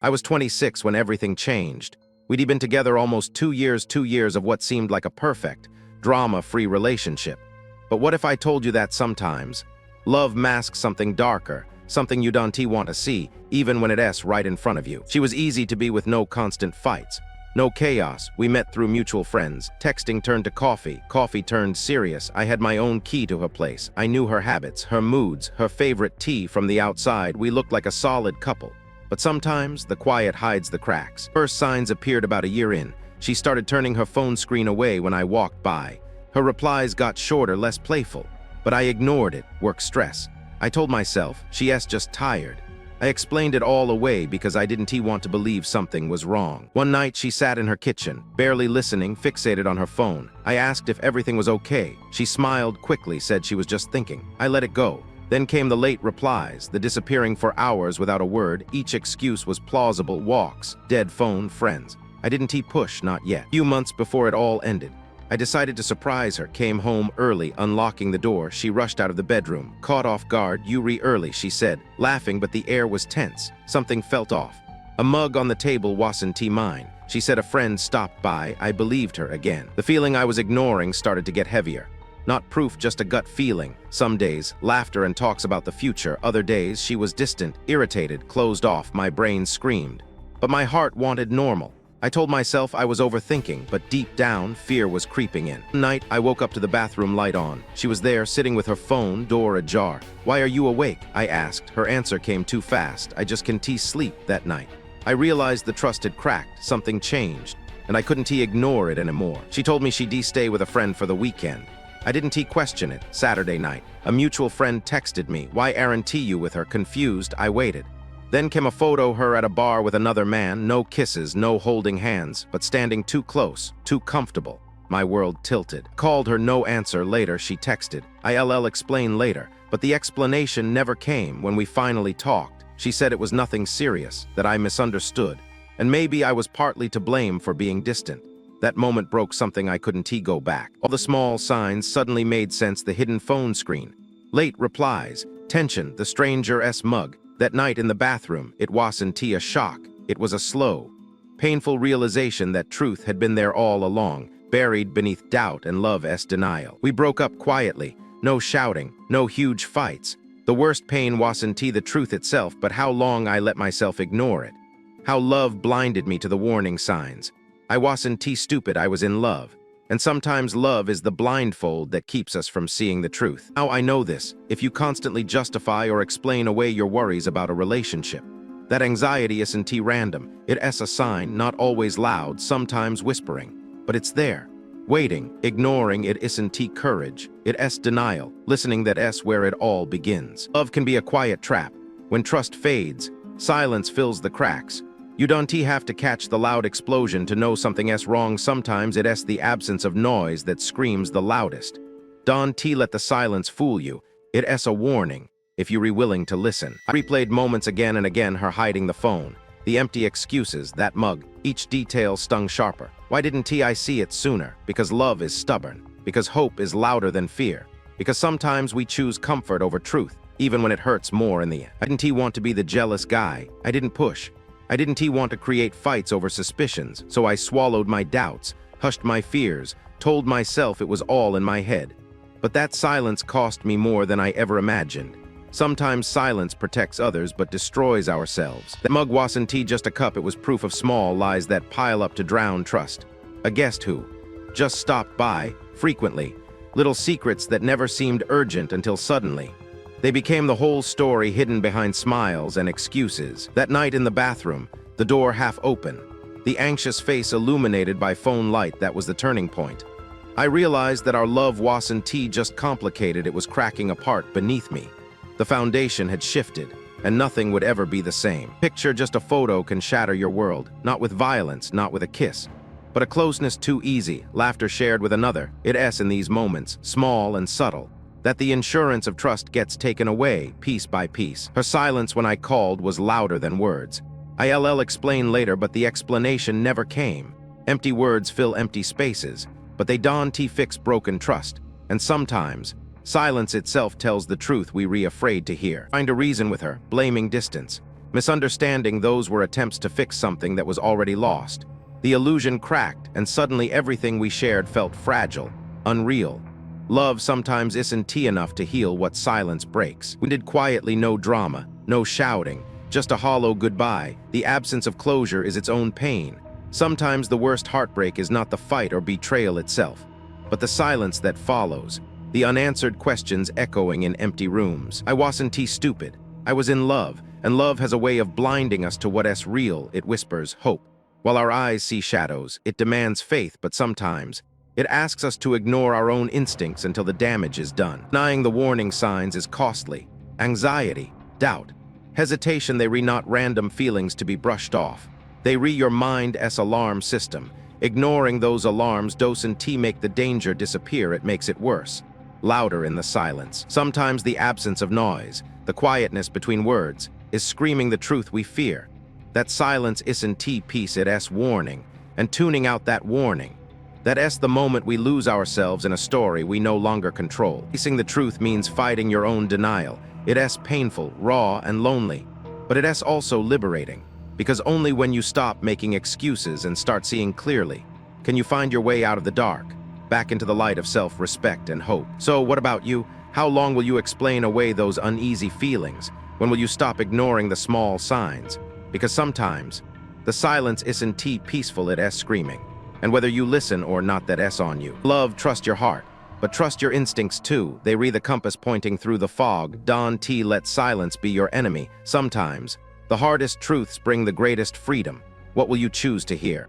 I was 26 when everything changed. We'd been together almost 2 years of what seemed like a perfect, drama-free relationship. But what if I told you that sometimes love masks something darker, something you don't want to see, even when it's right in front of you? She was easy to be with, no constant fights, no chaos. We met through mutual friends. Texting turned to coffee. Coffee turned serious. I had my own key to her place. I knew her habits, her moods, her favorite tea. From the outside, we looked like a solid couple. But sometimes, the quiet hides the cracks. First signs appeared about a year in. She started turning her phone screen away when I walked by. Her replies got shorter, less playful. But I ignored it. Work stress. I told myself, she's just tired. I explained it all away because I didn't want to believe something was wrong. One night, she sat in her kitchen, barely listening, fixated on her phone. I asked if everything was okay. She smiled quickly, said she was just thinking. I let it go. Then came the late replies, the disappearing for hours without a word. Each excuse was plausible: walks, dead phone, friends. I didn't push, not yet. A few months before it all ended, I decided to surprise her. Came home early, unlocking the door. She rushed out of the bedroom. Caught off guard. "You early," she said, laughing, but the air was tense. Something felt off. A mug on the table wasn't mine. She said a friend stopped by. I believed her again. The feeling I was ignoring started to get heavier. Not proof, just a gut feeling. Some days, laughter and talks about the future. Other days, she was distant, irritated, closed off. My brain screamed. But my heart wanted normal. I told myself I was overthinking, but deep down, fear was creeping in. One night, I woke up to the bathroom light on. She was there, sitting with her phone, door ajar. "Why are you awake?" I asked. Her answer came too fast. "I just can't sleep." That night, I realized the trust had cracked. Something changed, and I couldn't ignore it anymore. She told me she'd stay with a friend for the weekend. I didn't question it. Saturday night, a mutual friend texted me. "Why aren't you with her?" Confused, I waited. Then came a photo, her at a bar with another man. No kisses, no holding hands, but standing too close, too comfortable. My world tilted. Called her, no answer. Later, she texted. I'll explain later, but the explanation never came. When we finally talked, she said it was nothing serious, that I misunderstood, and maybe I was partly to blame for being distant. That moment broke something I couldn't go back. All the small signs suddenly made sense. The hidden phone screen, late replies, tension, the stranger's mug. That night in the bathroom, it wasn't a shock. It was a slow, painful realization that truth had been there all along, buried beneath doubt and love's denial. We broke up quietly. No shouting, no huge fights. The worst pain wasn't the truth itself, but how long I let myself ignore it. How love blinded me to the warning signs. I wasn't stupid, I was in love. And sometimes love is the blindfold that keeps us from seeing the truth. Now I know this: if you constantly justify or explain away your worries about a relationship, that anxiety isn't random. It's a sign, not always loud, sometimes whispering. But it's there, waiting. Ignoring it isn't courage, it's denial. Listening, that's where it all begins. Love can be a quiet trap. When trust fades, silence fills the cracks. You don't have to catch the loud explosion to know something's wrong. Sometimes it's the absence of noise that screams the loudest. Don't let the silence fool you. It's a warning, if you're willing to listen. I replayed moments again and again, her hiding the phone, the empty excuses, that mug. Each detail stung sharper. Why didn't I see it sooner? Because love is stubborn. Because hope is louder than fear. Because sometimes we choose comfort over truth, even when it hurts more in the end. I didn't want to be the jealous guy. I didn't push. I didn't want to create fights over suspicions, so I swallowed my doubts, hushed my fears, told myself it was all in my head. But that silence cost me more than I ever imagined. Sometimes silence protects others but destroys ourselves. That mug wasn't just a cup, it was proof of small lies that pile up to drown trust. A guest who just stopped by, frequently. Little secrets that never seemed urgent until suddenly they became the whole story, hidden behind smiles and excuses. That night in the bathroom, the door half open, the anxious face illuminated by phone light, that was the turning point. I realized that our love wasn't just complicated, it was cracking apart beneath me. The foundation had shifted, and nothing would ever be the same. Picture, just a photo can shatter your world, not with violence, not with a kiss, but a closeness too easy, laughter shared with another. It's in these moments, small and subtle, that the insurance of trust gets taken away, piece by piece. Her silence when I called was louder than words. I'll explain later, but the explanation never came. Empty words fill empty spaces, but they don't fix broken trust. And sometimes, silence itself tells the truth we afraid to hear. Trying to reason with her, blaming distance, Misunderstanding those were attempts to fix something that was already lost. The illusion cracked, and suddenly everything we shared felt fragile, unreal. Love sometimes isn't enough to heal what silence breaks. We did quietly, no drama, no shouting, just a hollow goodbye. The absence of closure is its own pain. Sometimes the worst heartbreak is not the fight or betrayal itself, but the silence that follows, the unanswered questions echoing in empty rooms. I wasn't stupid. I was in love, and love has a way of blinding us to what is real. It whispers hope. While our eyes see shadows, it demands faith, but sometimes it asks us to ignore our own instincts until the damage is done. Denying the warning signs is costly. Anxiety, doubt, hesitation, they re not random feelings to be brushed off. They re your mind's alarm system. Ignoring those alarms doesn't make the danger disappear, it makes it worse. Louder in the silence. Sometimes the absence of noise, the quietness between words, is screaming the truth we fear. That silence isn't peace, it's warning, and tuning out that warning. That's the moment we lose ourselves in a story we no longer control. Facing the truth means fighting your own denial. It's painful, raw, and lonely, but it's also liberating, because only when you stop making excuses and start seeing clearly can you find your way out of the dark, back into the light of self-respect and hope. So what about you? How long will you explain away those uneasy feelings? When will you stop ignoring the small signs? Because sometimes the silence isn't peaceful, it's screaming. And whether you listen or not, that's on you. Love, trust your heart, but trust your instincts too. They read the compass pointing through the fog. Let silence be your enemy. Sometimes the hardest truths bring the greatest freedom. What will you choose to hear?